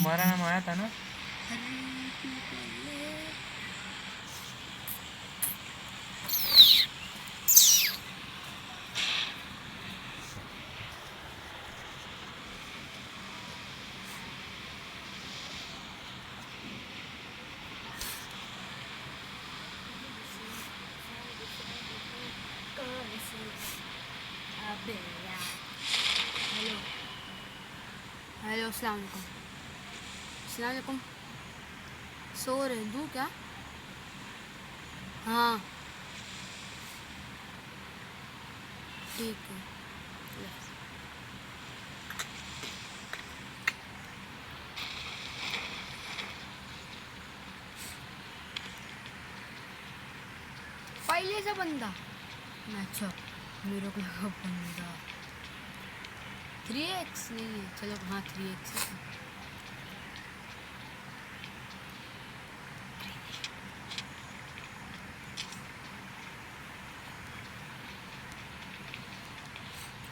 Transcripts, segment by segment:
तुम्हारा नाम आया था ना। हेलो हेलो, अस्सलाम वालेकुम। अस्सलाम वालेकुम। सो रहे दूँ क्या? हाँ ठीक है। पहले से बंदा, अच्छा मेरे को लगा बंदा 3x नहीं है। चलो हाँ 3x है।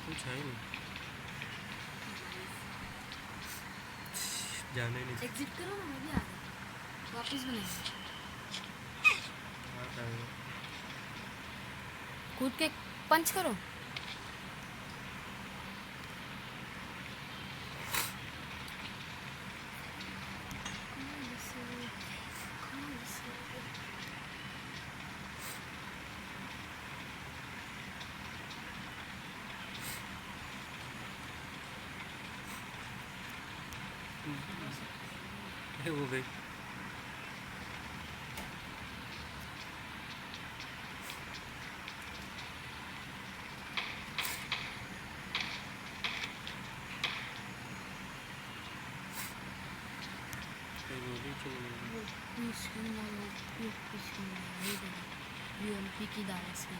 कुछ है ही नहीं, जाने नहीं। एग्जिट करो ना, मैं भी आ गया। वापस बनाएंगे। कूद के पंच करो। हो गई। यूएमपी की दाल से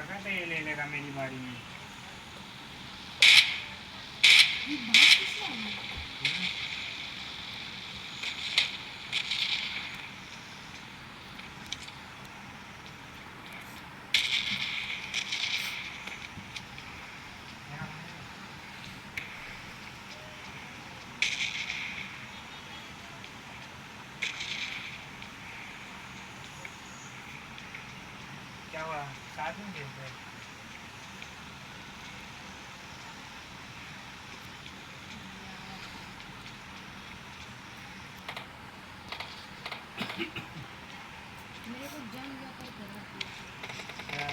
ताकत है, ये ले लेगा मेरी बारी में। ये बात किसने है? क्या हुआ? साथ में खेलते हैं। मेरे को जंग जाकर करा क्या?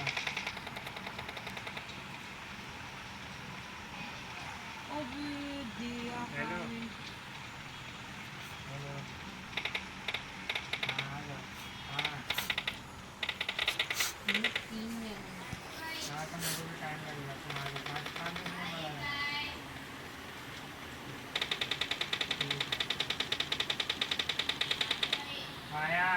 अब दिया हेलो। पानी। हेलो। हाँ, आ जाओ। हाँ। ये 3 है। हाँ, तो मेरे को टाइम लगेगा, तुम आ जाओ। 5 मिनट में लगाना। आया।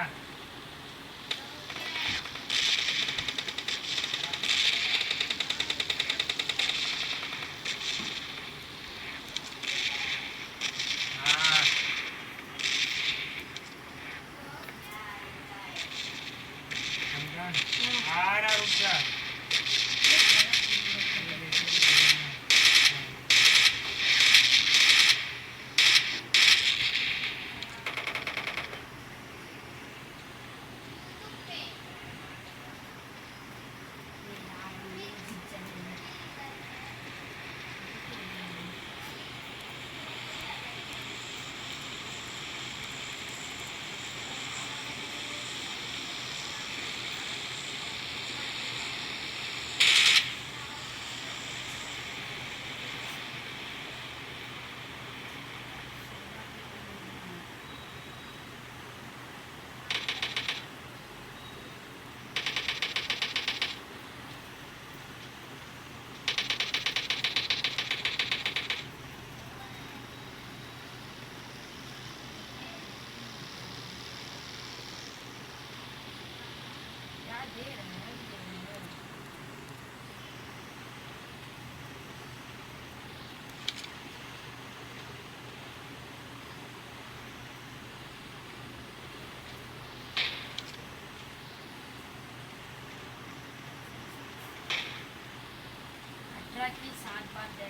हाँ। समझा? आ रहा, रुक जा। क्या दे रहे हैं? की 7 बात है।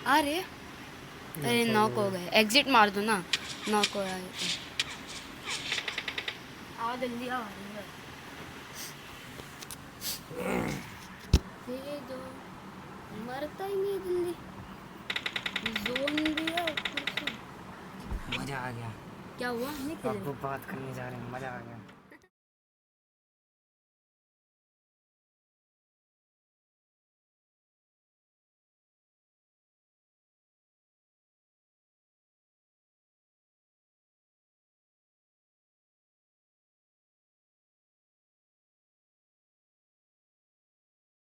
अरे अरे नॉक हो गए। एग्जिट मार दो ना, नॉक हो रहा है तो। आओ जल्दी आओ अंदर। दे दो, मरता ही नहीं जल्दी। जोन दिया ऊपर से। मजा आ गया। क्या हुआ? नहीं खेले? अब बात करने जा रहे हैं, मजा आ गया।